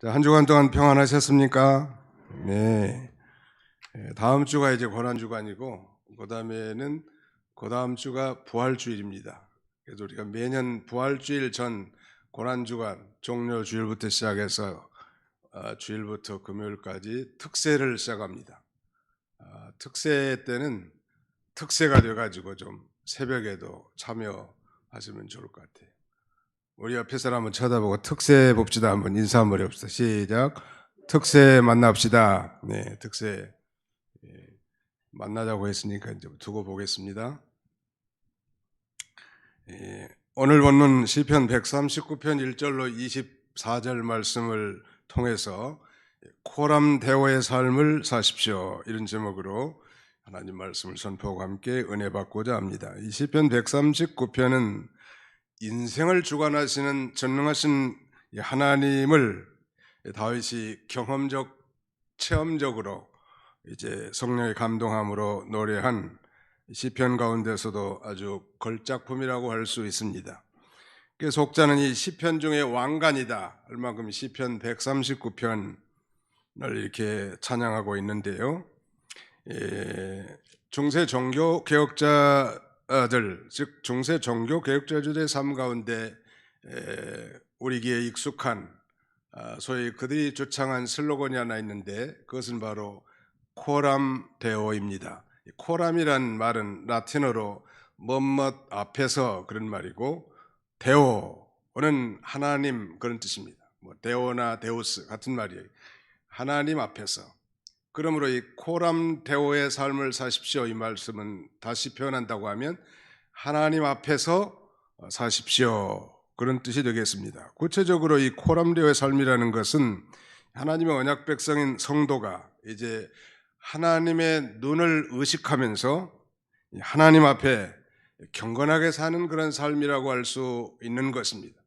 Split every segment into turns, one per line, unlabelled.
자, 한 주간 동안 평안하셨습니까? 네. 다음 주가 이제 고난주간이고, 그 다음에는 그 다음 주가 부활주일입니다. 그래서 우리가 매년 부활주일 전 고난주간 종료주일부터 시작해서 주일부터 금요일까지 특세를 시작합니다. 특세 때는 특세가 돼가지고 좀 새벽에도 참여하시면 좋을 것 같아요. 우리 옆에 사람 한번 쳐다보고 특세 봅시다. 한번 인사 한번 해봅시다. 시작. 특세 만납시다. 네, 특세 만나자고 했으니까 이제 두고 보겠습니다. 오늘 본문 시편 139편 1절로 24절 말씀을 통해서 코람 대오의 삶을 사십시오, 이런 제목으로 하나님 말씀을 선포하고 함께 은혜 받고자 합니다. 이 시편 139편은 인생을 주관하시는 전능하신 하나님을 다윗이 경험적, 체험적으로 이제 성령의 감동함으로 노래한 시편 가운데서도 아주 걸작품이라고 할 수 있습니다. 속자는 이 시편 중에 왕관이다 할 만큼 시편 139편을 이렇게 찬양하고 있는데요. 중세 종교 개혁자들, 즉 중세 종교 개혁자들의 삶 가운데 우리에게 익숙한 소위 그들이 주창한 슬로건이 하나 있는데, 그것은 바로 코람 데오입니다. 코람이란 말은 라틴어로 뭐뭇 앞에서 그런 말이고, 데오는 하나님 그런 뜻입니다. 뭐 데오나 데우스 같은 말이에요. 하나님 앞에서. 그러므로 이 코람 데오의 삶을 사십시오, 이 말씀은 다시 표현한다고 하면 하나님 앞에서 사십시오, 그런 뜻이 되겠습니다. 구체적으로 이 코람 데오의 삶이라는 것은 하나님의 언약 백성인 성도가 이제 하나님의 눈을 의식하면서 하나님 앞에 경건하게 사는 그런 삶이라고 할 수 있는 것입니다.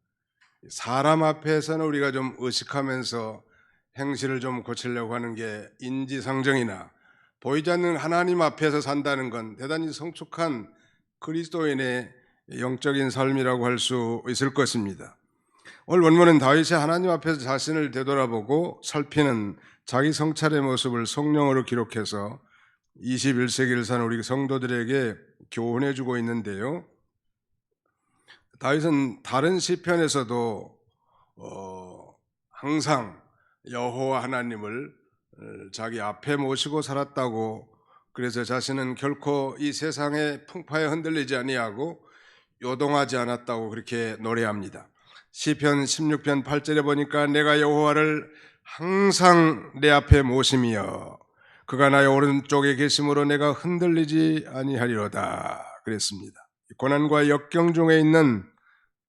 사람 앞에서는 우리가 좀 의식하면서 행실을 좀 고치려고 하는 게 인지상정이나, 보이지 않는 하나님 앞에서 산다는 건 대단히 성숙한 그리스도인의 영적인 삶이라고 할 수 있을 것입니다. 오늘 본문은 다윗이 하나님 앞에서 자신을 되돌아보고 살피는 자기 성찰의 모습을 성령으로 기록해서 21세기를 사는 우리 성도들에게 교훈해 주고 있는데요. 다윗은 다른 시편에서도 항상 여호와 하나님을 자기 앞에 모시고 살았다고, 그래서 자신은 결코 이 세상의 풍파에 흔들리지 아니하고 요동하지 않았다고 그렇게 노래합니다. 시편 16편 8절에 보니까 내가 여호와를 항상 내 앞에 모심이여 그가 나의 오른쪽에 계심으로 내가 흔들리지 아니하리로다 그랬습니다. 고난과 역경 중에 있는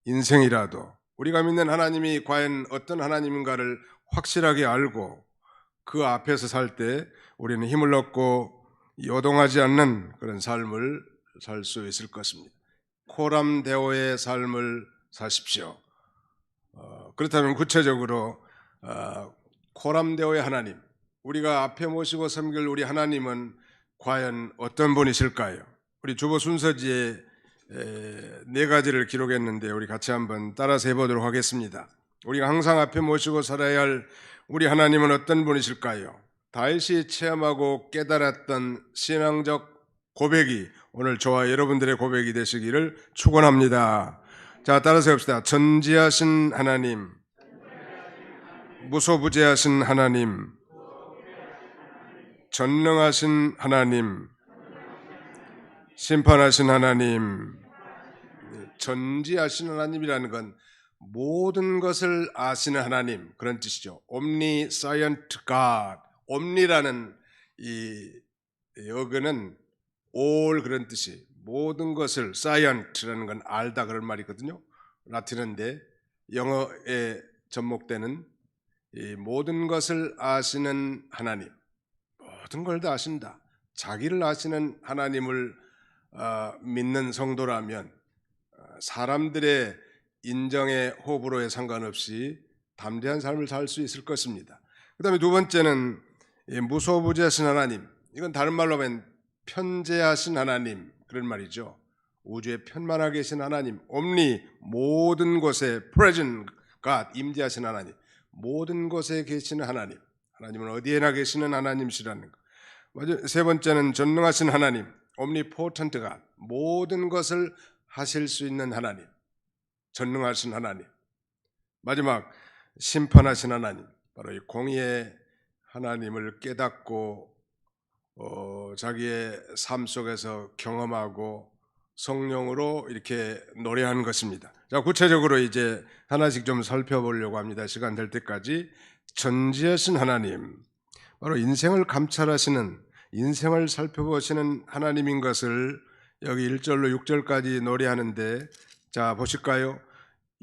인생이라도 우리가 믿는 하나님이 과연 어떤 하나님인가를 확실하게 알고 그 앞에서 살 때 우리는 힘을 얻고 요동하지 않는 그런 삶을 살 수 있을 것입니다. 코람 데오의 삶을 사십시오. 그렇다면 구체적으로 코람 데오의 하나님, 우리가 앞에 모시고 섬길 우리 하나님은 과연 어떤 분이실까요? 우리 주보 순서지에 4가지를 기록했는데 우리 같이 한번 따라서 해보도록 하겠습니다. 우리가 항상 앞에 모시고 살아야 할 우리 하나님은 어떤 분이실까요? 다윗이 체험하고 깨달았던 신앙적 고백이 오늘 저와 여러분들의 고백이 되시기를 축원합니다. 자, 따라서 해봅시다. 전지하신 하나님, 무소부재하신 하나님, 전능하신 하나님, 심판하신 하나님. 전지하신 하나님이라는 건 모든 것을 아시는 하나님, 그런 뜻이죠. Omniscient God. 옴니라는 이 어근은 all 그런 뜻이, 모든 것을, scient라는 건 알다 그런 말이거든요. 라틴어인데 영어에 접목되는 이 모든 것을 아시는 하나님, 모든 걸 다 아신다. 자기를 아시는 하나님을 믿는 성도라면 사람들의 인정의 호불호에 상관없이 담대한 삶을 살 수 있을 것입니다. 그 다음에 두 번째는 무소부재하신 하나님, 이건 다른 말로 하면 편재하신 하나님 그런 말이죠. 우주에 편만하게 계신 하나님, 옴니 모든 곳에 present God, 임재하신 하나님, 모든 곳에 계시는 하나님. 하나님은 어디에나 계시는 하나님이시라는 것. 세 번째는 전능하신 하나님, omnipotent God, 모든 것을 하실 수 있는 하나님, 전능하신 하나님. 마지막 심판하신 하나님, 바로 이 공의의 하나님을 깨닫고 자기의 삶 속에서 경험하고 성령으로 이렇게 노래하는 것입니다. 자, 구체적으로 이제 하나씩 좀 살펴보려고 합니다. 시간 될 때까지. 전지하신 하나님, 바로 인생을 감찰하시는, 인생을 살펴보시는 하나님인 것을 여기 1절로 6절까지 노래하는데, 자 보실까요?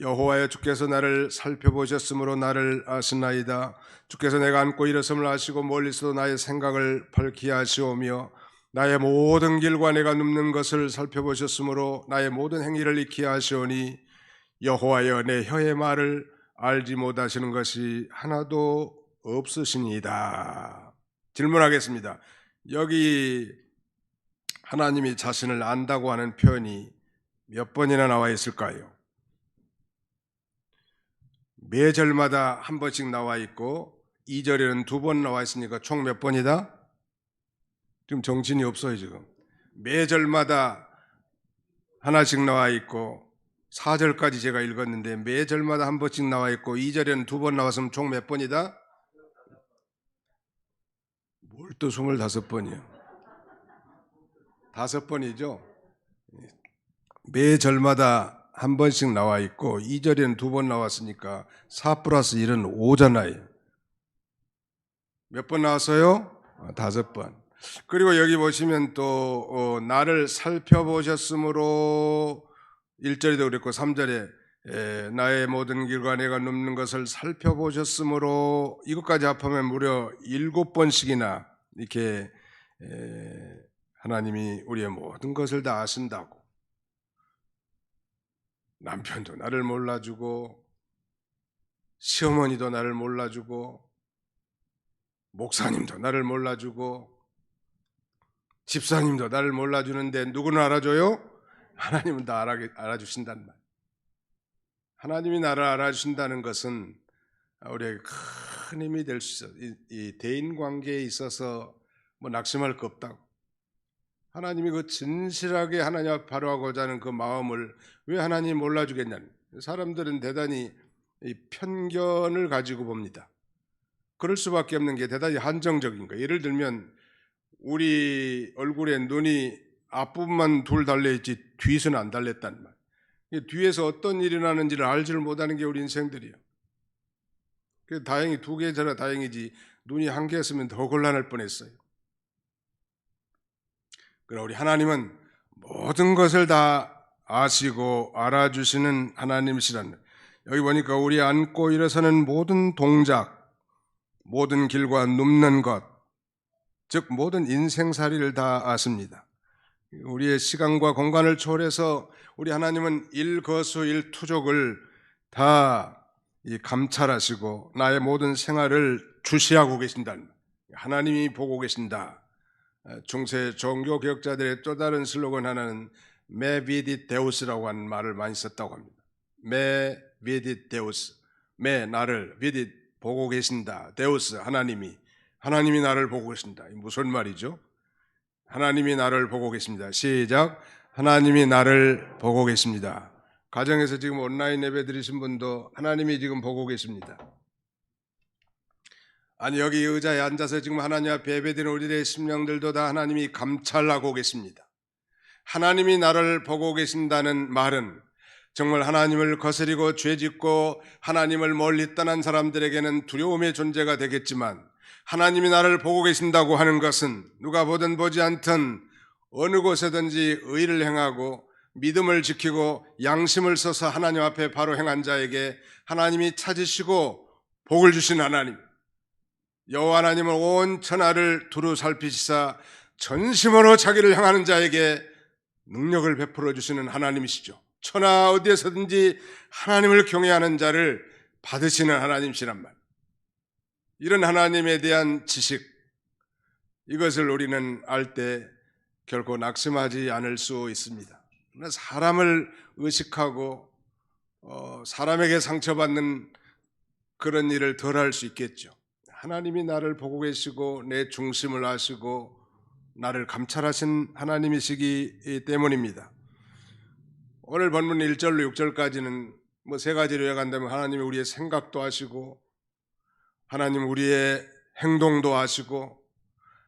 여호와여, 주께서 나를 살펴보셨으므로 나를 아시나이다. 주께서 내가 앉고 일어섬을 아시고 멀리서도 나의 생각을 밝히 아시오며 나의 모든 길과 내가 눕는 것을 살펴보셨으므로 나의 모든 행위를 익히 아시오니 여호와여, 내 혀의 말을 알지 못하시는 것이 하나도 없으시니이다. 질문하겠습니다. 여기 하나님이 자신을 안다고 하는 표현이 몇 번이나 나와 있을까요? 매 절마다 한 번씩 나와 있고 2절에는 2번 나와 있으니까 총 몇 번이다? 지금 정신이 없어요. 지금 매 절마다 하나씩 나와 있고 4절까지 제가 읽었는데 매 절마다 한 번씩 나와 있고 2절에는 2번 나왔으면 총 몇 번이다? 뭘 또 25번이요? 5번이죠. 매 절마다 한 번씩 나와 있고 2절에는 2번 나왔으니까 4 플러스 1은 5잖아요. 몇 번 나왔어요? 5번. 그리고 여기 보시면 또 나를 살펴보셨으므로 1절에도 그랬고 3절에 나의 모든 길과 내가 눕는 것을 살펴보셨으므로, 이것까지 합하면 무려 7번씩이나 이렇게 하나님이 우리의 모든 것을 다 아신다고. 남편도 나를 몰라주고 시어머니도 나를 몰라주고 목사님도 나를 몰라주고 집사님도 나를 몰라주는데 누구는 알아줘요? 하나님은 다 알아주신단 말. 하나님이 나를 알아주신다는 것은 우리에게 큰 힘이 될 수 있어. 이 대인관계에 있어서 뭐 낙심할 거 없다고. 하나님이 그 진실하게 하나님 앞에 바로하고자 하는 그 마음을 왜 하나님 몰라주겠냐는, 사람들은 대단히 이 편견을 가지고 봅니다. 그럴 수밖에 없는 게 대단히 한정적인 거예요. 예를 들면 우리 얼굴에 눈이 앞부분만 둘 달려있지 뒤에서는 안 달렸단 말이에요. 뒤에서 어떤 일이 나는지를 알지를 못하는 게 우리 인생들이에요. 그래서 다행히 2개잖아 다행이지, 눈이 1개였으면 더 곤란할 뻔했어요. 그러나 우리 하나님은 모든 것을 다 아시고 알아주시는 하나님이시라는, 여기 보니까 우리 앉고 일어서는 모든 동작, 모든 길과 눕는 것, 즉 모든 인생살이를 다 아십니다. 우리의 시간과 공간을 초월해서 우리 하나님은 일거수일투족을 다 감찰하시고 나의 모든 생활을 주시하고 계신다. 하나님이 보고 계신다. 중세 종교 개혁자들의 또 다른 슬로건 하나는 메 비디 데우스라고 하는 말을 많이 썼다고 합니다. 메 비디 데우스, 메 나를, 비디 보고 계신다, 데우스 하나님이 나를 보고 계신다. 무슨 말이죠? 하나님이 나를 보고 계십니다. 시작. 하나님이 나를 보고 계십니다. 가정에서 지금 온라인 예배 드리신 분도 하나님이 지금 보고 계십니다. 아니, 여기 의자에 앉아서 지금 하나님 앞에 예배드리는 우리들의 심령들도 다 하나님이 감찰하고 계십니다. 하나님이 나를 보고 계신다는 말은 정말 하나님을 거스리고 죄짓고 하나님을 멀리 떠난 사람들에게는 두려움의 존재가 되겠지만, 하나님이 나를 보고 계신다고 하는 것은 누가 보든 보지 않든 어느 곳에든지 의를 행하고 믿음을 지키고 양심을 써서 하나님 앞에 바로 행한 자에게 하나님이 찾으시고 복을 주신 하나님, 여호와 하나님은 온 천하를 두루 살피시사 전심으로 자기를 향하는 자에게 능력을 베풀어 주시는 하나님이시죠. 천하 어디에서든지 하나님을 경외하는 자를 받으시는 하나님이시란 말. 이런 하나님에 대한 지식, 이것을 우리는 알 때 결코 낙심하지 않을 수 있습니다. 사람을 의식하고 사람에게 상처받는 그런 일을 덜 할 수 있겠죠. 하나님이 나를 보고 계시고 내 중심을 아시고 나를 감찰하신 하나님이시기 때문입니다. 오늘 본문 1절로 6절까지는 뭐 세 가지로 요약한다면 하나님이 우리의 생각도 아시고 하나님은 우리의 행동도 아시고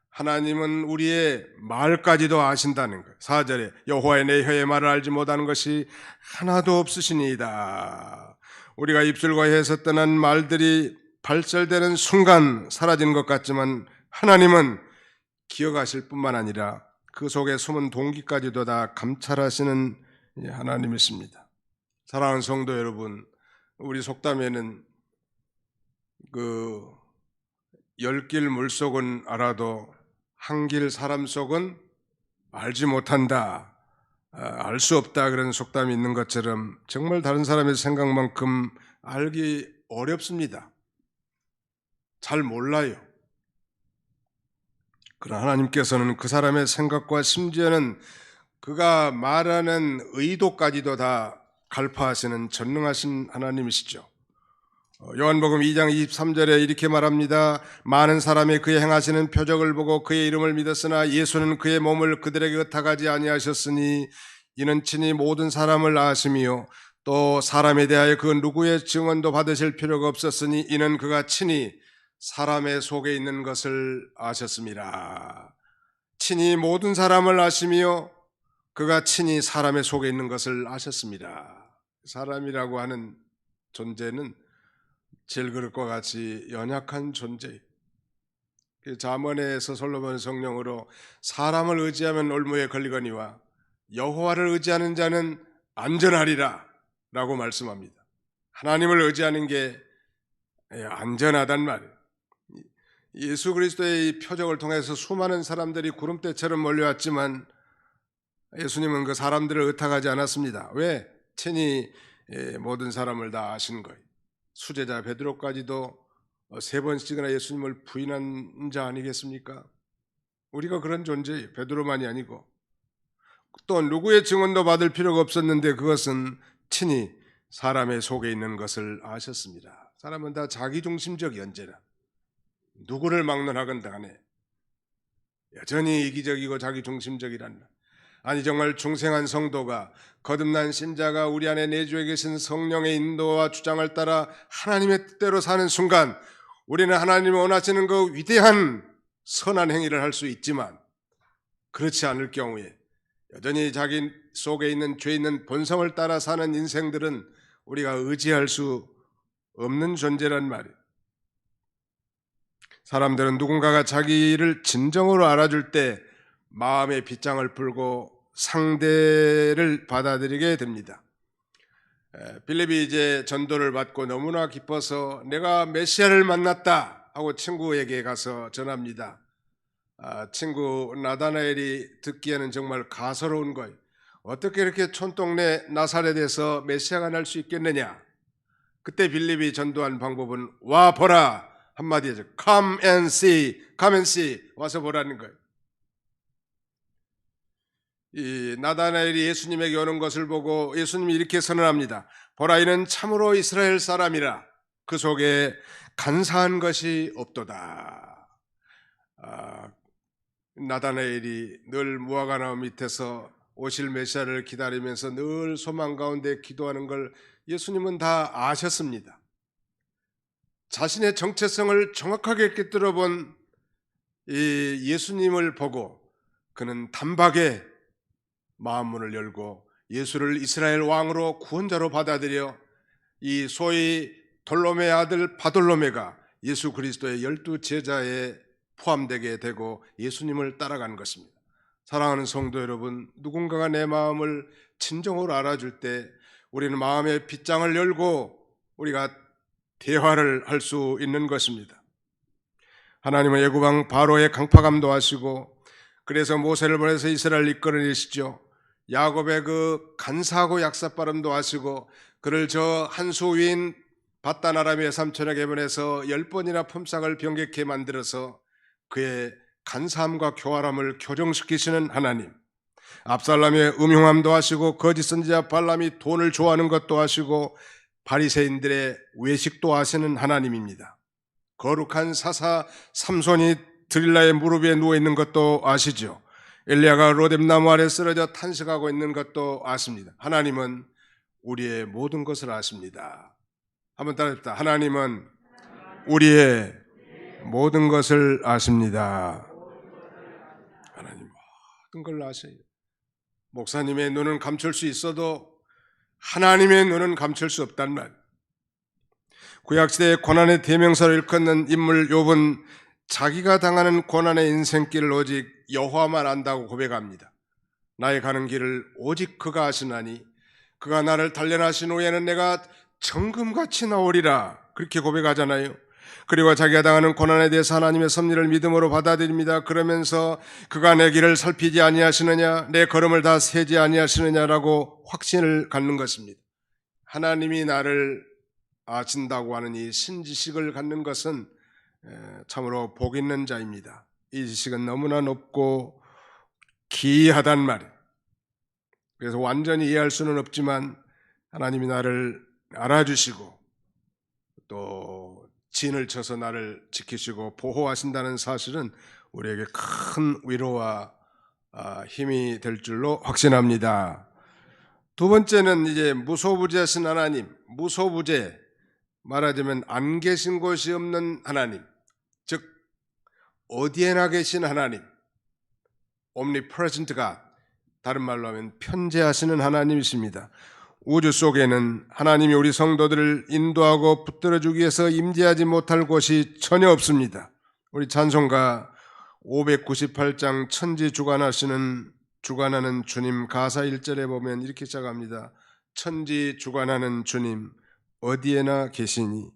하나님은 우리의 말까지도 아신다는 거예요. 4절에 여호와의 내 혀의 말을 알지 못하는 것이 하나도 없으시니이다. 우리가 입술과 혀에서 떠난 말들이 발설되는 순간 사라진 것 같지만 하나님은 기억하실 뿐만 아니라 그 속에 숨은 동기까지도 다 감찰하시는 하나님이십니다. 사랑하는 성도 여러분, 우리 속담에는 그 10길 물속은 알아도 한 길 사람 속은 알지 못한다, 알 수 없다, 그런 속담이 있는 것처럼 정말 다른 사람의 생각만큼 알기 어렵습니다. 잘 몰라요. 그러나 하나님께서는 그 사람의 생각과 심지어는 그가 말하는 의도까지도 다 갈파하시는 전능하신 하나님이시죠. 요한복음 2장 23절에 이렇게 말합니다. 많은 사람이 그의 행하시는 표적을 보고 그의 이름을 믿었으나 예수는 그의 몸을 그들에게 의탁하지 아니하셨으니 이는 친히 모든 사람을 아심이요 또 사람에 대하여 그 누구의 증언도 받으실 필요가 없었으니 이는 그가 친히 사람의 속에 있는 것을 아셨습니다. 친히 모든 사람을 아심이요 그가 친히 사람의 속에 있는 것을 아셨습니다. 사람이라고 하는 존재는 질그릇과 같이 연약한 존재. 잠언에서 솔로몬 성령으로 사람을 의지하면 올무에 걸리거니와 여호와를 의지하는 자는 안전하리라 라고 말씀합니다. 하나님을 의지하는 게 안전하단 말이에요. 예수 그리스도의 이 표적을 통해서 수많은 사람들이 구름대처럼 몰려왔지만 예수님은 그 사람들을 의탁하지 않았습니다. 왜? 친히 모든 사람을 다 아신 거예요. 수제자 베드로까지도 3번씩이나 예수님을 부인한 자 아니겠습니까? 우리가 그런 존재예요. 베드로만이 아니고 또 누구의 증언도 받을 필요가 없었는데 그것은 친히 사람의 속에 있는 것을 아셨습니다. 사람은 다 자기중심적 연재라. 누구를 막론하건 간에 여전히 이기적이고 자기중심적이란 말. 아니 정말 중생한 성도가 거듭난 신자가 우리 안에 내주에 계신 성령의 인도와 주장을 따라 하나님의 뜻대로 사는 순간 우리는 하나님이 원하시는 그 위대한 선한 행위를 할 수 있지만 그렇지 않을 경우에 여전히 자기 속에 있는 죄 있는 본성을 따라 사는 인생들은 우리가 의지할 수 없는 존재란 말이에요. 사람들은 누군가가 자기를 진정으로 알아줄 때 마음의 빗장을 풀고 상대를 받아들이게 됩니다. 빌립이 이제 전도를 받고 너무나 기뻐서 내가 메시아를 만났다 하고 친구에게 가서 전합니다. 친구 나다나엘이 듣기에는 정말 가소로운 거예요. 어떻게 이렇게 촌동네 나사렛에서 메시아가 날 수 있겠느냐. 그때 빌립이 전도한 방법은 와 보라 한마디죠. Come and see, come and see, 와서 보라는 거예요. 이 나다나엘이 예수님에게 오는 것을 보고 예수님이 이렇게 선언합니다. 보라 이는 참으로 이스라엘 사람이라 그 속에 간사한 것이 없도다. 나다나엘이 늘 무화과나무 밑에서 오실 메시아를 기다리면서 늘 소망 가운데 기도하는 걸 예수님은 다 아셨습니다. 자신의 정체성을 정확하게 꿰뚫어 본 이 예수님을 보고 그는 단박에 마음문을 열고 예수를 이스라엘 왕으로 구원자로 받아들여 이 소위 돌로메 아들 바돌로메가 예수 그리스도의 12 제자에 포함되게 되고 예수님을 따라간 것입니다. 사랑하는 성도 여러분, 누군가가 내 마음을 진정으로 알아줄 때 우리는 마음의 빗장을 열고 우리가 대화를 할 수 있는 것입니다. 하나님은 애굽왕 바로의 강팍함도 아시고 그래서 모세를 보내서 이스라엘을 이끌어내시죠. 야곱의 그 간사하고 약삭빠름도 아시고 그를 저 한수 위인 바단 아람의 삼촌에게 보내서 10번이나 품삯을 병객케 만들어서 그의 간사함과 교활함을 교정시키시는 하나님, 압살람의 음흉함도 아시고 거짓 선지자 발람이 돈을 좋아하는 것도 아시고 바리새인들의 외식도 아시는 하나님입니다. 거룩한 사사 삼손이 드릴라의 무릎 위에 누워 있는 것도 아시죠? 엘리야가 로뎀나무 아래 쓰러져 탄식하고 있는 것도 아십니다. 하나님은 우리의 모든 것을 아십니다. 한번 따라합시다. 하나님은 우리의 모든 것을 아십니다. 하나님 모든 걸 아셔요. 목사님의 눈은 감출 수 있어도 하나님의 눈은 감출 수 없단 말. 구약시대의 고난의 대명사를 일컫는 인물 욥은 자기가 당하는 고난의 인생길을 오직 여호와만 안다고 고백합니다. 나의 가는 길을 오직 그가 아시나니 그가 나를 단련하신 후에는 내가 정금같이 나오리라, 그렇게 고백하잖아요. 그리고 자기가 당하는 고난에 대해서 하나님의 섭리를 믿음으로 받아들입니다. 그러면서 그가 내 길을 살피지 아니하시느냐, 내 걸음을 다 세지 아니하시느냐라고 확신을 갖는 것입니다. 하나님이 나를 아신다고 하는 이 신지식을 갖는 것은 참으로 복 있는 자입니다. 이 지식은 너무나 높고 기이하단 말이에요. 그래서 완전히 이해할 수는 없지만 하나님이 나를 알아주시고 또 진을 쳐서 나를 지키시고 보호하신다는 사실은 우리에게 큰 위로와 힘이 될 줄로 확신합니다. 두 번째는 이제 무소부재하신 하나님, 무소부재, 말하자면 안 계신 곳이 없는 하나님, 즉 어디에나 계신 하나님, omnipresent God, 다른 말로 하면 편재하시는 하나님이십니다. 우주 속에는 하나님이 우리 성도들을 인도하고 붙들어주기 위해서 임재하지 못할 곳이 전혀 없습니다. 우리 찬송가 598장 천지 주관하는 주님 가사 1절에 보면 이렇게 시작합니다. 천지 주관하는 주님 어디에나 계시니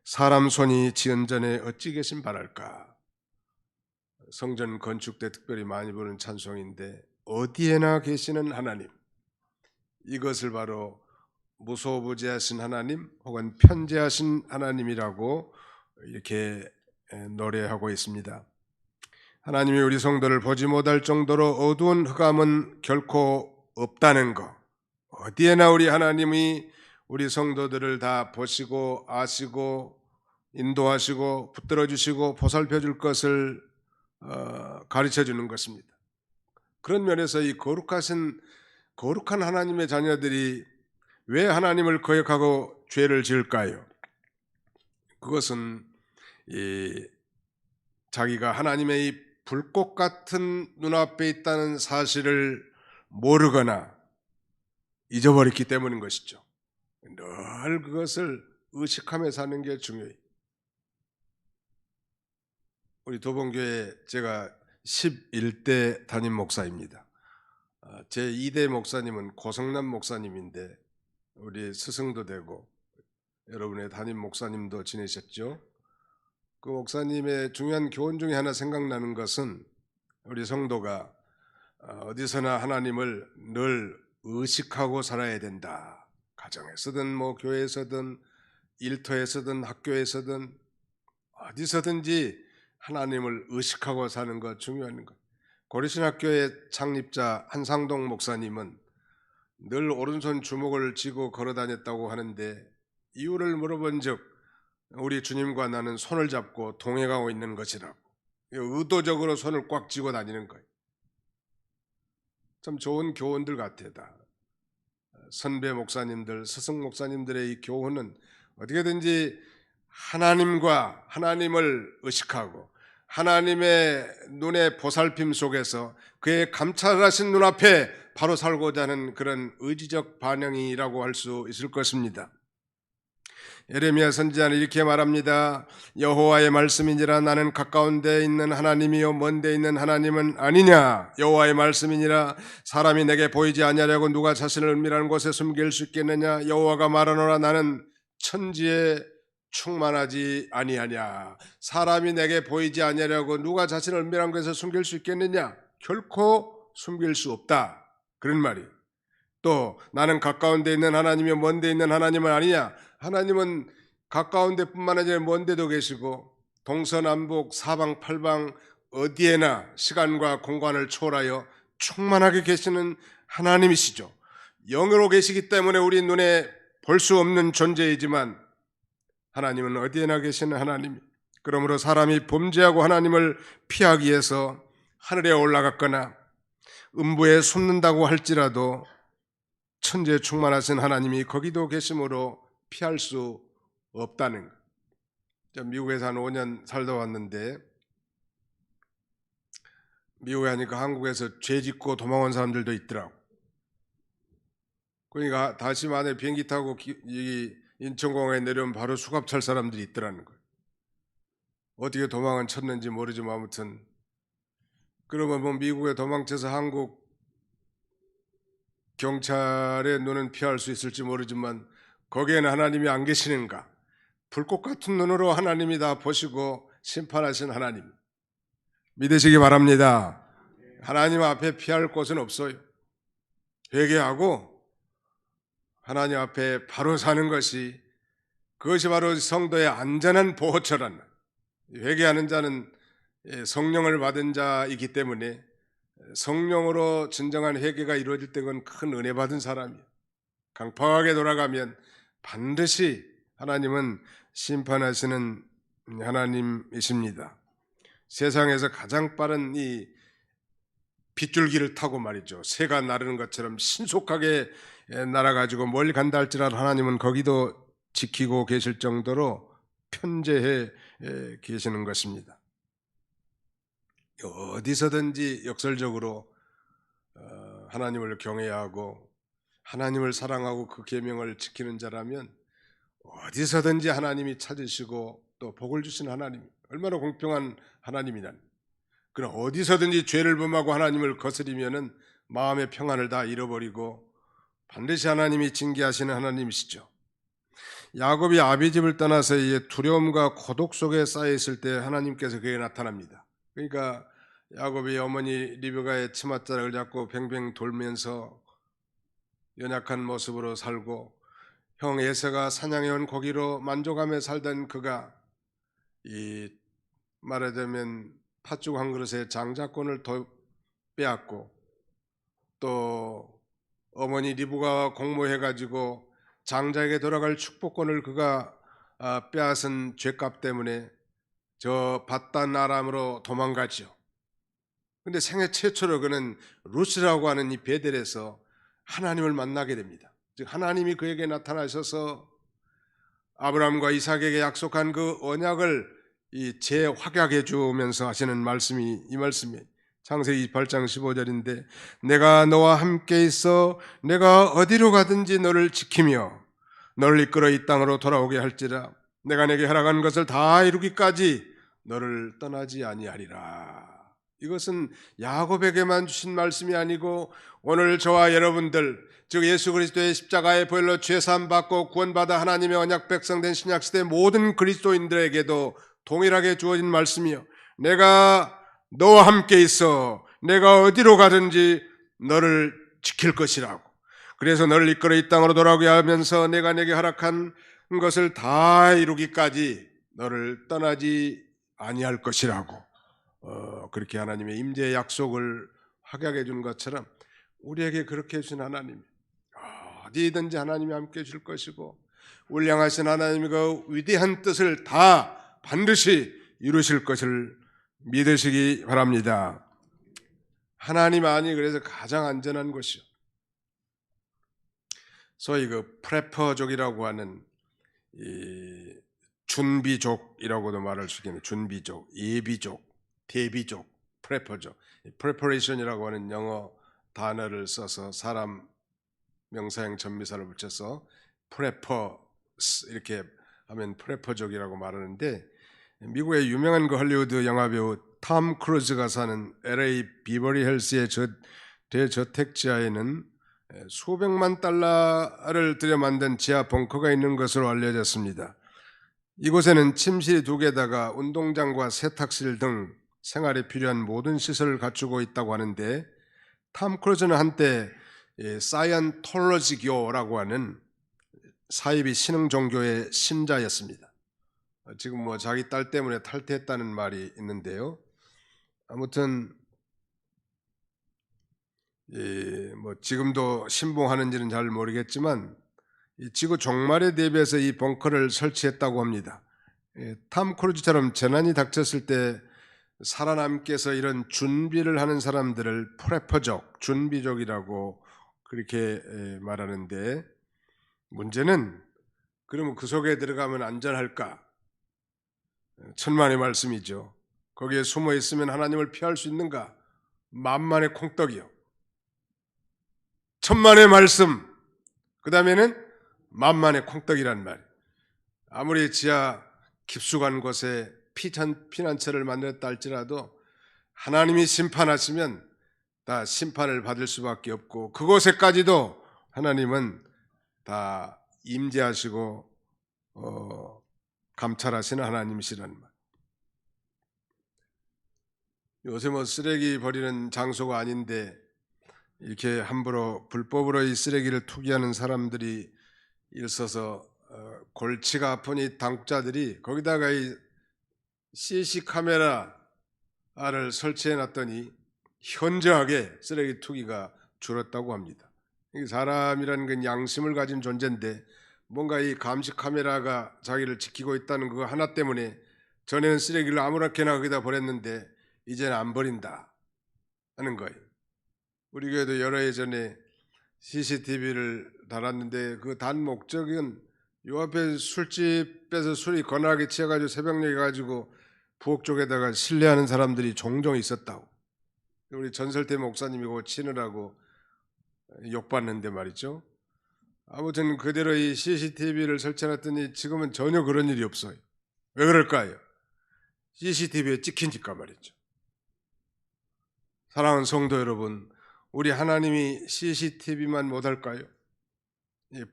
사람 손이 지은 전에 어찌 계신 바랄까. 성전 건축 때 특별히 많이 부르는 찬송인데 어디에나 계시는 하나님, 이것을 바로 무소부재하신 하나님 혹은 편재하신 하나님이라고 이렇게 노래하고 있습니다. 하나님이 우리 성도를 보지 못할 정도로 어두운 흑암은 결코 없다는 것, 어디에나 우리 하나님이 우리 성도들을 다 보시고 아시고 인도하시고 붙들어 주시고 보살펴 줄 것을 가르쳐 주는 것입니다. 그런 면에서 이 거룩한 하나님의 자녀들이 왜 하나님을 거역하고 죄를 지을까요? 그것은 자기가 하나님의 이 불꽃 같은 눈앞에 있다는 사실을 모르거나 잊어버렸기 때문인 것이죠. 늘 그것을 의식하며 사는 게 중요해요. 우리 도봉교회 제가 11대 담임 목사입니다. 제 2대 목사님은 고성남 목사님인데 우리 스승도 되고 여러분의 담임 목사님도 지내셨죠. 그 목사님의 중요한 교훈 중에 하나 생각나는 것은 우리 성도가 어디서나 하나님을 늘 의식하고 살아야 된다. 가정에서든 교회에서든 일터에서든 학교에서든 어디서든지 하나님을 의식하고 사는 것 중요한 것. 고려신학교의 창립자 한상동 목사님은 늘 오른손 주먹을 쥐고 걸어다녔다고 하는데 이유를 물어본 적 우리 주님과 나는 손을 잡고 동행하고 있는 것이라고, 의도적으로 손을 꽉 쥐고 다니는 거예요. 참 좋은 교훈들 같아요. 선배 목사님들, 스승 목사님들의 이 교훈은 어떻게든지 하나님을 의식하고 하나님의 눈의 보살핌 속에서 그의 감찰하신 눈앞에 바로 살고자 하는 그런 의지적 반영이라고 할 수 있을 것입니다. 예레미야 선지자는 이렇게 말합니다. 여호와의 말씀이니라 나는 가까운 데 있는 하나님이요 먼 데 있는 하나님은 아니냐. 여호와의 말씀이니라 사람이 내게 보이지 아니하려고 누가 자신을 은밀한 곳에 숨길 수 있겠느냐. 여호와가 말하노라 나는 천지에 충만하지 아니하냐. 사람이 내게 보이지 아니하려고 누가 자신을 은밀한 곳에 숨길 수 있겠느냐. 결코 숨길 수 없다, 그런 말이에요. 또 나는 가까운 데 있는 하나님이요 먼 데 있는 하나님은 아니냐. 하나님은 가까운 데뿐만 아니라 먼 데도 계시고 동서남북 사방팔방 어디에나 시간과 공간을 초월하여 충만하게 계시는 하나님이시죠. 영으로 계시기 때문에 우리 눈에 볼 수 없는 존재이지만 하나님은 어디에나 계시는 하나님. 그러므로 사람이 범죄하고 하나님을 피하기 위해서 하늘에 올라갔거나 음부에 숨는다고 할지라도 천지에 충만하신 하나님이 거기도 계심으로 피할 수 없다는 것. 저 미국에서 한 5년 살다 왔는데 미국에 하니까 한국에서 죄 짓고 도망온 사람들도 있더라고. 그러니까 다시 만에 비행기 타고 이 인천공항에 내려오면 바로 수갑찰 사람들이 있더라는 거예요. 어떻게 도망은 쳤는지 모르지만 아무튼 그러면 뭐 미국에 도망쳐서 한국 경찰의 눈은 피할 수 있을지 모르지만 거기에는 하나님이 안 계시는가? 불꽃 같은 눈으로 하나님이 다 보시고 심판하신 하나님 믿으시기 바랍니다. 하나님 앞에 피할 곳은 없어요. 회개하고 하나님 앞에 바로 사는 것이 그것이 바로 성도의 안전한 보호처란. 회개하는 자는 성령을 받은 자이기 때문에 성령으로 진정한 회개가 이루어질 때 그건 큰 은혜 받은 사람이에요. 강팍하게 돌아가면 반드시 하나님은 심판하시는 하나님이십니다. 세상에서 가장 빠른 이 빗줄기를 타고 말이죠. 새가 나르는 것처럼 신속하게 날아가지고 멀리 간다 할지라도 하나님은 거기도 지키고 계실 정도로 편재해 계시는 것입니다. 어디서든지 역설적으로 하나님을 경외해야 하고 하나님을 사랑하고 그 계명을 지키는 자라면 어디서든지 하나님이 찾으시고 또 복을 주신 하나님, 얼마나 공평한 하나님이란. 그러나 어디서든지 죄를 범하고 하나님을 거스리면은 마음의 평안을 다 잃어버리고 반드시 하나님이 징계하시는 하나님이시죠. 야곱이 아비 집을 떠나서 이제 두려움과 고독 속에 쌓여 있을 때 하나님께서 그에게 나타납니다. 그러니까 야곱이 어머니 리브가의 치맛자락을 잡고 뱅뱅 돌면서 연약한 모습으로 살고 형 에서가 사냥해온 고기로 만족하며 살던 그가 이 말하자면 팥죽 한 그릇에 장자권을 빼앗고 또 어머니 리브가와 공모해가지고 장자에게 돌아갈 축복권을 그가 빼앗은 죄값 때문에 저 바단 아람으로 도망가죠. 근데 생애 최초로 그는 루스라고 하는 이 베델에서 하나님을 만나게 됩니다. 즉 하나님이 그에게 나타나셔서 아브라함과 이삭에게 약속한 그 언약을 재확약해 주면서 하시는 말씀이 이 말씀이에요. 창세기 28장 15절인데 내가 너와 함께 있어 내가 어디로 가든지 너를 지키며 너를 이끌어 이 땅으로 돌아오게 할지라 내가 내게 허락한 것을 다 이루기까지 너를 떠나지 아니하리라. 이것은 야곱에게만 주신 말씀이 아니고 오늘 저와 여러분들 즉 예수 그리스도의 십자가의 보혈로 죄사함 받고 구원받아 하나님의 언약 백성 된 신약시대 모든 그리스도인들에게도 동일하게 주어진 말씀이요. 내가 너와 함께 있어 내가 어디로 가든지 너를 지킬 것이라고. 그래서 너를 이끌어 이 땅으로 돌아오게 하면서 내가 내게 허락한 것을 다 이루기까지 너를 떠나지 아니할 것이라고. 그렇게 하나님의 임재의 약속을 확약해 준 것처럼 우리에게 그렇게 해주신 하나님, 어디든지 하나님이 함께 해줄 것이고 울량하신 하나님의 그 위대한 뜻을 다 반드시 이루실 것을 믿으시기 바랍니다. 하나님 안이 그래서 가장 안전한 것이요. 소위 그 프레퍼족이라고 하는 이 준비족이라고도 말할 수 있겠네요. 준비족, 예비족, 대비족, 프레퍼족. 프레퍼레이션이라고 하는 영어 단어를 써서 사람 명사형 전미사를 붙여서 프레퍼스 이렇게 하면 프레퍼족이라고 말하는데 미국의 유명한 그 할리우드 영화배우 톰 크루즈가 사는 LA 비버리 힐스의 대저택 지하에는 수백만 달러를 들여 만든 지하 벙커가 있는 것으로 알려졌습니다. 이곳에는 침실이 2개에다가 운동장과 세탁실 등 생활에 필요한 모든 시설을 갖추고 있다고 하는데 톰 크루즈는 한때 사이언톨로지교라고 하는 사이비 신흥 종교의 신자였습니다. 지금 뭐 자기 딸 때문에 탈퇴했다는 말이 있는데요. 아무튼 뭐 지금도 신봉하는지는 잘 모르겠지만 이 지구 종말에 대비해서 이 벙커를 설치했다고 합니다. 탐 크루즈처럼 재난이 닥쳤을 때 살아남기 위해서 이런 준비를 하는 사람들을 프레퍼족, 준비족이라고 그렇게 말하는데, 문제는 그러면 그 속에 들어가면 안전할까? 천만의 말씀이죠. 거기에 숨어 있으면 하나님을 피할 수 있는가? 만만의 콩떡이요. 천만의 말씀, 그 다음에는 만만의 콩떡이란 말. 아무리 지하 깊숙한 곳에 피난처를 만들었다 할지라도 하나님이 심판하시면 다 심판을 받을 수밖에 없고, 그곳에까지도 하나님은 다 임재하시고 감찰하시는 하나님이시라는 말. 요새 뭐 쓰레기 버리는 장소가 아닌데 이렇게 함부로 불법으로 이 쓰레기를 투기하는 사람들이 있어서 골치가 아픈 이 당국자들이 거기다가 이 CC 카메라를 설치해 놨더니 현저하게 쓰레기 투기가 줄었다고 합니다. 사람이라는 건 양심을 가진 존재인데 뭔가 이 감시 카메라가 자기를 지키고 있다는 그거 하나 때문에 전에는 쓰레기를 아무렇게나 거기다 버렸는데 이제는 안 버린다 하는 거예요. 우리 교회도 여러 해 전에 CCTV를 달았는데 그 단 목적은 요 앞에 술집에서 술이 거나하게 취해가지고 새벽녘에 가지고 부엌 쪽에다가 실내하는 사람들이 종종 있었다고. 우리 전설태 목사님이 그거 치느라고 욕받는데 말이죠. 아무튼 그대로 이 CCTV를 설치해놨더니 지금은 전혀 그런 일이 없어요. 왜 그럴까요? CCTV에 찍히니까 말이죠. 사랑하는 성도 여러분, 우리 하나님이 CCTV만 못할까요?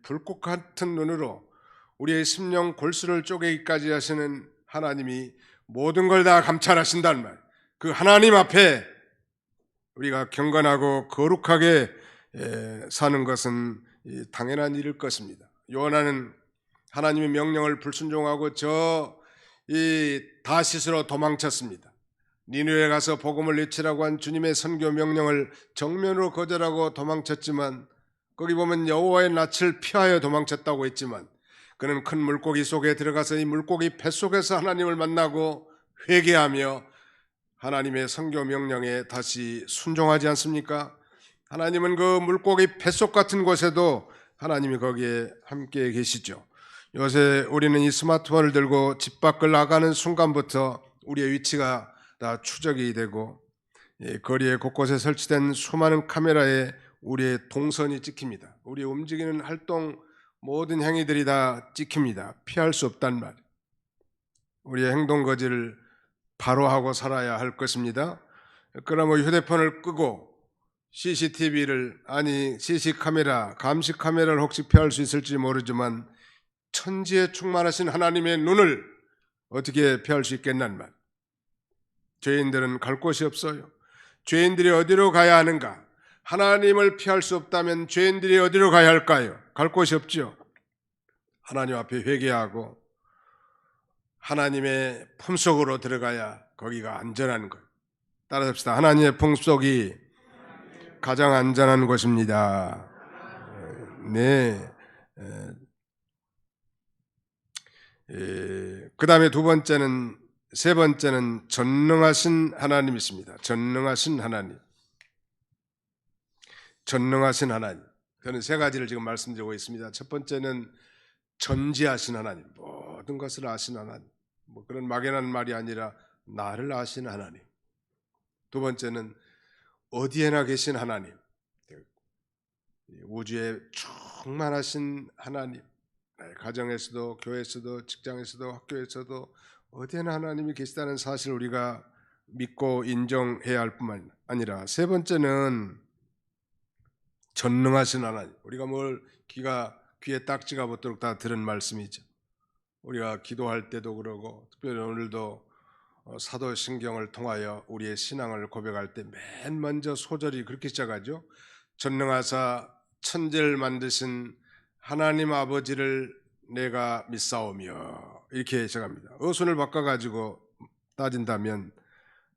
불꽃 같은 눈으로 우리의 심령 골수를 쪼개기까지 하시는 하나님이 모든 걸 다 감찰하신다는 말. 그 하나님 앞에 우리가 경건하고 거룩하게 사는 것은 당연한 일일 것입니다. 요나는 하나님의 명령을 불순종하고 이 다시스로 도망쳤습니다. 니느웨에 가서 복음을 외치라고 한 주님의 선교 명령을 정면으로 거절하고 도망쳤지만, 거기 보면 여호와의 낯을 피하여 도망쳤다고 했지만 그는 큰 물고기 속에 들어가서 이 물고기 뱃속에서 하나님을 만나고 회개하며 하나님의 선교 명령에 다시 순종하지 않습니까? 하나님은 그 물고기 뱃속 같은 곳에도 하나님이 거기에 함께 계시죠. 요새 우리는 이 스마트폰을 들고 집 밖을 나가는 순간부터 우리의 위치가 다 추적이 되고 거리에 곳곳에 설치된 수많은 카메라에 우리의 동선이 찍힙니다. 우리의 움직이는 활동 모든 행위들이 다 찍힙니다. 피할 수 없단 말. 우리의 행동 거지를 바로 하고 살아야 할 것입니다. 그러면 휴대폰을 끄고 CCTV를 CC 카메라, 감시 카메라를 혹시 피할 수 있을지 모르지만 천지에 충만하신 하나님의 눈을 어떻게 피할 수 있겠냔 말. 죄인들은 갈 곳이 없어요. 죄인들이 어디로 가야 하는가? 하나님을 피할 수 없다면 죄인들이 어디로 가야 할까요? 갈 곳이 없죠. 하나님 앞에 회개하고 하나님의 품속으로 들어가야 거기가 안전한 것. 따라서 합시다. 하나님의 품속이 가장 안전한 곳입니다. 네. 그 다음에 세 번째는 전능하신 하나님이십니다. 전능하신 하나님. 전능하신 하나님. 저는 세 가지를 지금 말씀드리고 있습니다. 첫 번째는 전지하신 하나님. 모든 것을 아신 하나님. 뭐 그런 막연한 말이 아니라 나를 아신 하나님. 두 번째는 어디에나 계신 하나님. 우주에 충만하신 하나님. 가정에서도 교회에서도 직장에서도 학교에서도 어디에나 하나님이 계시다는 사실을 우리가 믿고 인정해야 할 뿐만 아니라, 세 번째는 전능하신 하나님. 우리가 뭘 귀에 딱지가 붙도록 다 들은 말씀이죠. 우리가 기도할 때도 그러고 특별히 오늘도 사도신경을 통하여 우리의 신앙을 고백할 때 맨 먼저 소절이 그렇게 시작하죠. 전능하사 천지를 만드신 하나님 아버지를 내가 믿사오며, 이렇게 시작합니다. 어순을 바꿔가지고 따진다면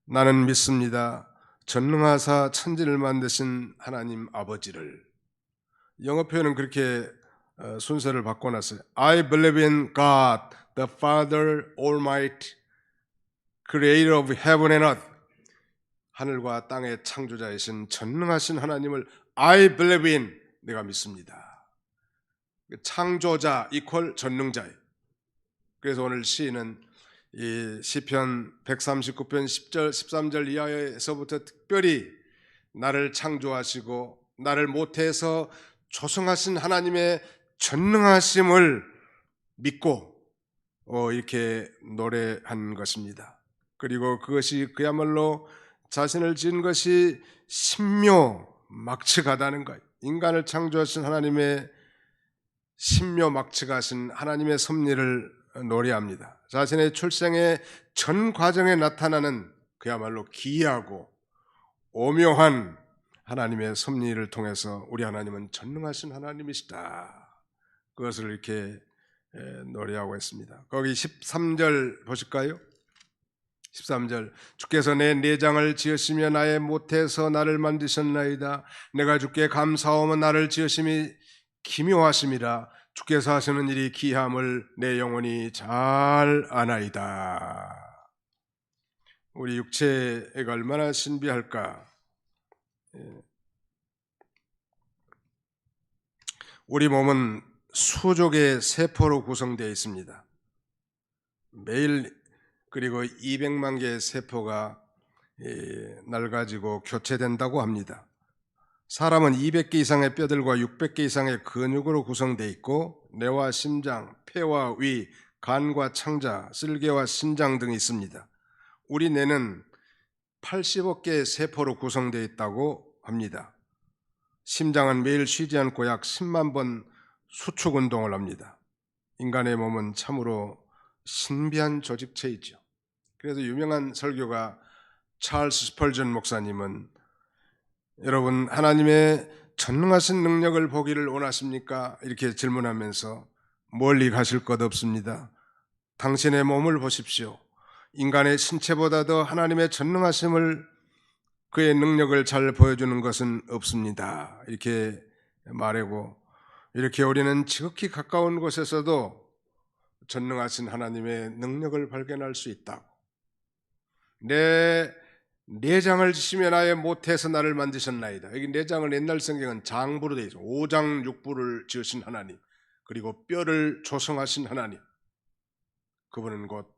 나는 믿습니다. 전능하사 천지를 만드신 하나님 아버지를. 영어 표현은 그렇게 순서를 바꿔놨어요. I believe in God, the Father Almighty, Creator of heaven and earth. 하늘과 땅의 창조자이신 전능하신 하나님을 I believe in, 내가 믿습니다. 창조자 이퀄 전능자예요. 그래서 오늘 시인은 이 시편 139편 10절 13절 이하에서부터 특별히 나를 창조하시고 나를 모태에서 조성하신 하나님의 전능하심을 믿고 이렇게 노래한 것입니다. 그리고 그것이 그야말로 자신을 지은 것이 신묘막측하다는 것, 인간을 창조하신 하나님의 신묘막측하신 하나님의 섭리를 노래합니다. 자신의 출생의 전 과정에 나타나는 그야말로 기이하고 오묘한 하나님의 섭리를 통해서 우리 하나님은 전능하신 하나님이시다. 그것을 이렇게 노래하고 있습니다. 거기 13절 보실까요? 13절, 주께서 내 내장을 지으시며 나의 모태에서 나를 만드셨나이다. 내가 주께 감사하며 나를 지으심이 기묘하심이라. 주께서 하시는 일이 기함을 내 영혼이 잘 아나이다. 우리 육체가 얼마나 신비할까. 우리 몸은 수족의 세포로 구성되어 있습니다. 매일 그리고 200만 개의 세포가 날 가지고 교체된다고 합니다. 사람은 200개 이상의 뼈들과 600개 이상의 근육으로 구성되어 있고 뇌와 심장, 폐와 위, 간과 창자, 쓸개와 신장 등이 있습니다. 우리 뇌는 80억 개의 세포로 구성되어 있다고 합니다. 심장은 매일 쉬지 않고 약 10만 번 수축 운동을 합니다. 인간의 몸은 참으로 신비한 조직체이죠. 그래서 유명한 설교가 찰스 스펄전 목사님은 여러분 하나님의 전능하신 능력을 보기를 원하십니까? 이렇게 질문하면서 멀리 가실 것 없습니다. 당신의 몸을 보십시오. 인간의 신체보다 더 하나님의 전능하심을 그의 능력을 잘 보여주는 것은 없습니다. 이렇게 말하고 이렇게 우리는 지극히 가까운 곳에서도 전능하신 하나님의 능력을 발견할 수 있다고. 내 내장을 지시며 나의 모태에서 나를 만드셨나이다. 여기 내장을 옛날 성경은 장부로 되어 있죠. 오장육부를 지으신 하나님, 그리고 뼈를 조성하신 하나님, 그분은 곧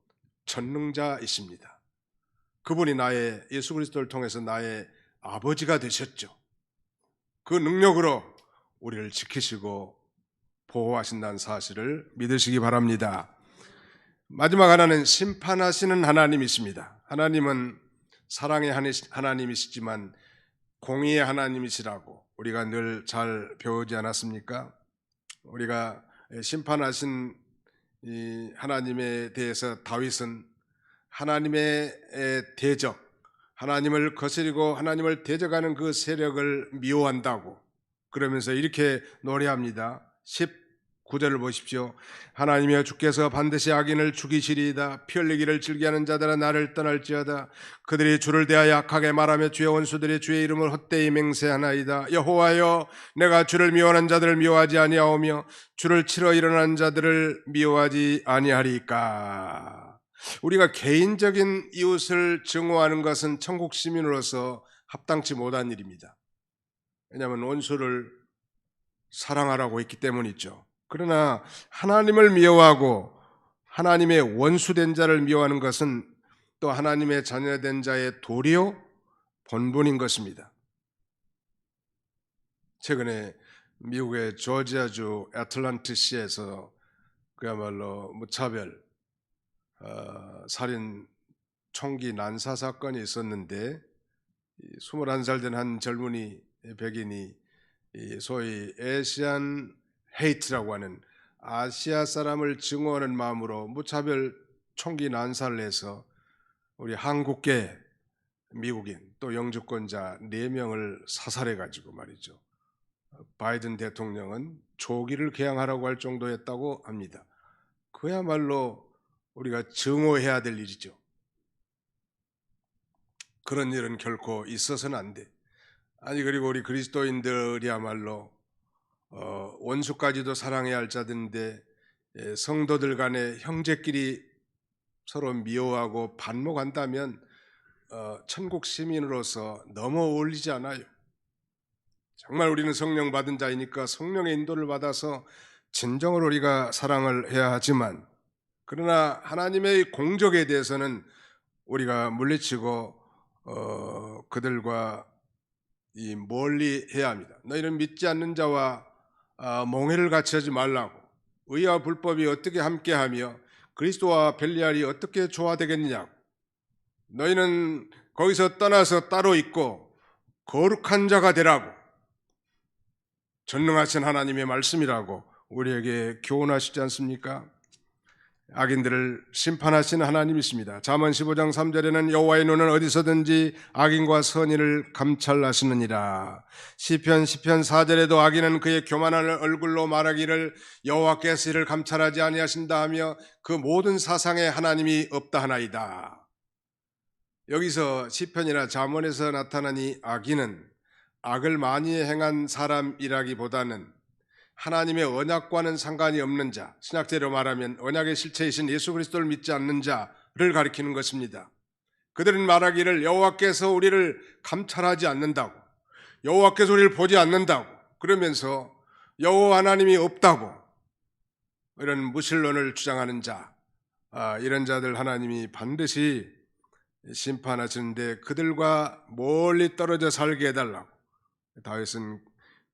전능자이십니다. 그분이 나의 예수 그리스도를 통해서 나의 아버지가 되셨죠. 그 능력으로 우리를 지키시고 보호하신다는 사실을 믿으시기 바랍니다. 마지막 하나는 심판하시는 하나님이십니다. 하나님은 사랑의 하나님이시지만 공의의 하나님이시라고 우리가 늘 잘 배우지 않았습니까? 우리가 심판하신 이 하나님에 대해서 다윗은 하나님의 대적, 하나님을 거스리고 하나님을 대적하는 그 세력을 미워한다고 그러면서 이렇게 노래합니다. 19절을 보십시오. 하나님이여 주께서 반드시 악인을 죽이시리이다. 피 흘리기를 즐겨하는 자들아 나를 떠날지어다. 그들이 주를 대하여 약하게 말하며 주의 원수들이 주의 이름을 헛되이 맹세하나이다. 여호와여 내가 주를 미워하는 자들을 미워하지 아니하오며 주를 치러 일어나는 자들을 미워하지 아니하리까. 우리가 개인적인 이웃을 증오하는 것은 천국 시민으로서 합당치 못한 일입니다. 왜냐하면 원수를 사랑하라고 했기 때문이죠. 그러나 하나님을 미워하고 하나님의 원수된 자를 미워하는 것은 또 하나님의 자녀된 자의 도리요 본분인 것입니다. 최근에 미국의 조지아주 애틀란티시에서 그야말로 무차별 살인 총기 난사 사건이 있었는데 21살 된 한 젊은이 백인이 소위 에시안 헤이트라고 하는 아시아 사람을 증오하는 마음으로 무차별 총기 난사를 해서 우리 한국계 미국인 또 영주권자 4명을 사살해가지고 말이죠. 바이든 대통령은 조기를 개항하라고 할 정도였다고 합니다. 그야말로 우리가 증오해야 될 일이죠. 그런 일은 결코 있어서는 안 돼. 아니 그리고 우리 그리스도인들이야말로 원수까지도 사랑해야 할 자들인데 성도들 간에 형제끼리 서로 미워하고 반목한다면 천국 시민으로서 너무 어울리지 않아요. 정말 우리는 성령 받은 자이니까 성령의 인도를 받아서 진정으로 우리가 사랑을 해야 하지만, 그러나 하나님의 공적에 대해서는 우리가 물리치고 그들과 멀리 해야 합니다. 너희는 믿지 않는 자와 몽해를 같이 하지 말라고. 의와 불법이 어떻게 함께하며 그리스도와 벨리알이 어떻게 조화되겠느냐고. 너희는 거기서 떠나서 따로 있고 거룩한 자가 되라고. 전능하신 하나님의 말씀이라고 우리에게 교훈하시지 않습니까? 악인들을 심판하시는 하나님이십니다. 잠언 15장 3절에는 여호와의 눈은 어디서든지 악인과 선인을 감찰하시느니라. 시편 4절에도 악인은 그의 교만한 얼굴로 말하기를 여호와께서 이를 감찰하지 아니하신다 하며 그 모든 사상에 하나님이 없다 하나이다. 여기서 시편이나 잠언에서 나타난 이 악인은 악을 많이 행한 사람이라기보다는 하나님의 언약과는 상관이 없는 자, 신약대로 말하면 언약의 실체이신 예수 그리스도를 믿지 않는 자를 가리키는 것입니다. 그들은 말하기를 여호와께서 우리를 감찰하지 않는다고, 여호와께서 우리를 보지 않는다고, 그러면서 여호와 하나님이 없다고 이런 무신론을 주장하는 자, 이런 자들 하나님이 반드시 심판하시는데 그들과 멀리 떨어져 살게 해달라고 다윗은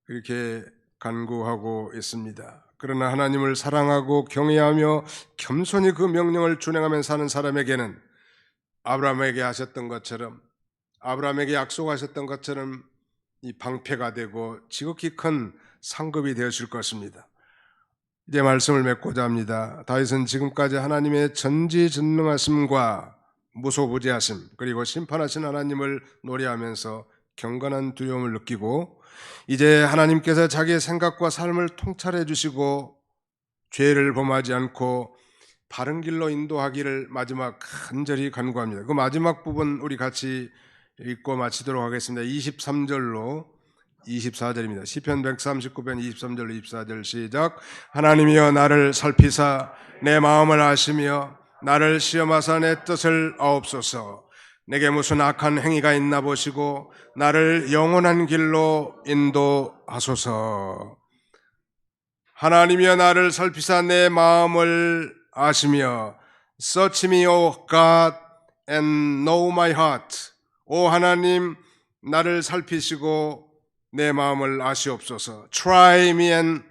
그렇게 간구하고 있습니다. 그러나 하나님을 사랑하고 경외하며 겸손히 그 명령을 준행하며 사는 사람에게는 아브라함에게 하셨던 것처럼, 아브라함에게 약속하셨던 것처럼 이 방패가 되고 지극히 큰 상급이 되어질 것입니다. 이제 말씀을 맺고자 합니다. 다윗은 지금까지 하나님의 전지전능하심과 무소부지하심, 그리고 심판하신 하나님을 노래하면서 경건한 두려움을 느끼고, 이제 하나님께서 자기의 생각과 삶을 통찰해 주시고 죄를 범하지 않고 바른 길로 인도하기를 마지막 간절히 간구합니다. 그 마지막 부분 우리 같이 읽고 마치도록 하겠습니다. 23절로 24절입니다. 시편 139편 23절로 24절 시작. 하나님이여 나를 살피사 내 마음을 아시며 나를 시험하사 내 뜻을 아옵소서. 내게 무슨 악한 행위가 있나 보시고 나를 영원한 길로 인도하소서. 하나님이여 나를 살피사 내 마음을 아시며 Search me, O God, and know my heart. 오 하나님 나를 살피시고 내 마음을 아시옵소서. Try me and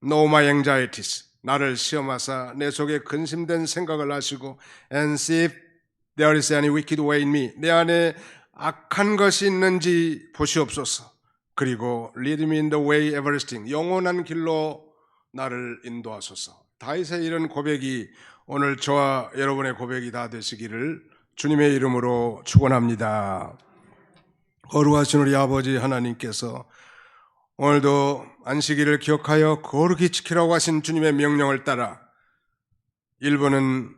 know my anxieties. 나를 시험하사 내 속에 근심된 생각을 아시고 And see if there is any wicked way in me. 내 안에 악한 것이 있는지 보시옵소서. 그리고 lead me in the way everlasting. 영원한 길로 나를 인도하소서. 다윗의 이런 고백이 오늘 저와 여러분의 고백이 다 되시기를 주님의 이름으로 축원합니다. 거룩하신 우리 아버지 하나님께서 오늘도 안식일을 기억하여 거룩히 지키라고 하신 주님의 명령을 따라 일부는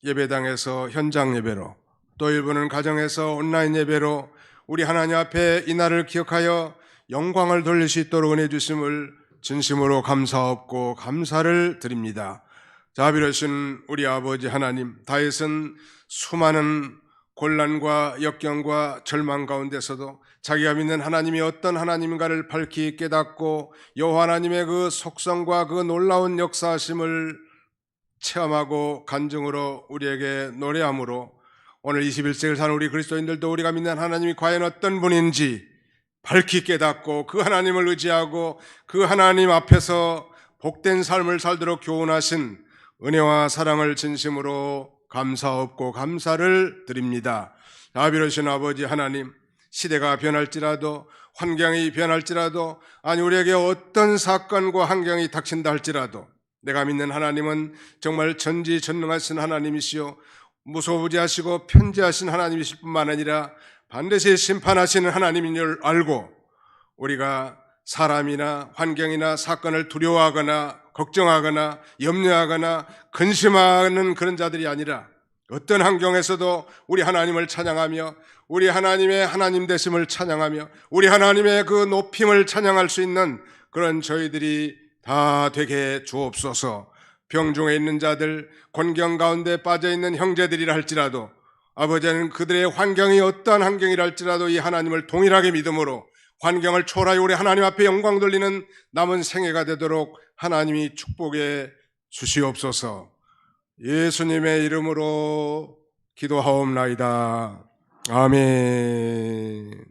예배당에서 현장 예배로, 또 일부는 가정에서 온라인 예배로 우리 하나님 앞에 이 날을 기억하여 영광을 돌릴 수 있도록 은혜 주심을 진심으로 감사하고 감사를 드립니다. 자비로우신 우리 아버지 하나님, 다윗은 수많은 곤란과 역경과 절망 가운데서도 자기가 믿는 하나님이 어떤 하나님인가를 밝히 깨닫고 여호와 하나님의 그 속성과 그 놀라운 역사하심을 체험하고 간증으로 우리에게 노래함으로 오늘 21세기를 사는 우리 그리스도인들도 우리가 믿는 하나님이 과연 어떤 분인지 밝히 깨닫고 그 하나님을 의지하고 그 하나님 앞에서 복된 삶을 살도록 교훈하신 은혜와 사랑을 진심으로 감사하고 감사를 드립니다. 자비로우신 아버지 하나님, 시대가 변할지라도 환경이 변할지라도 아니 우리에게 어떤 사건과 환경이 닥친다 할지라도 내가 믿는 하나님은 정말 전지전능하신 하나님이시요 무소부지하시고 편지하신 하나님이실 뿐만 아니라 반드시 심판하시는 하나님인 줄 알고 우리가 사람이나 환경이나 사건을 두려워하거나 걱정하거나 염려하거나 근심하는 그런 자들이 아니라 어떤 환경에서도 우리 하나님을 찬양하며 우리 하나님의 하나님 되심을 찬양하며 우리 하나님의 그 높임을 찬양할 수 있는 그런 저희들이 다 되게 주옵소서. 병중에 있는 자들, 곤경 가운데 빠져있는 형제들이라 할지라도 아버지는 그들의 환경이 어떠한 환경이라 할지라도 이 하나님을 동일하게 믿음으로 환경을 초월하여 우리 하나님 앞에 영광 돌리는 남은 생애가 되도록 하나님이 축복해 주시옵소서. 예수님의 이름으로 기도하옵나이다. 아멘.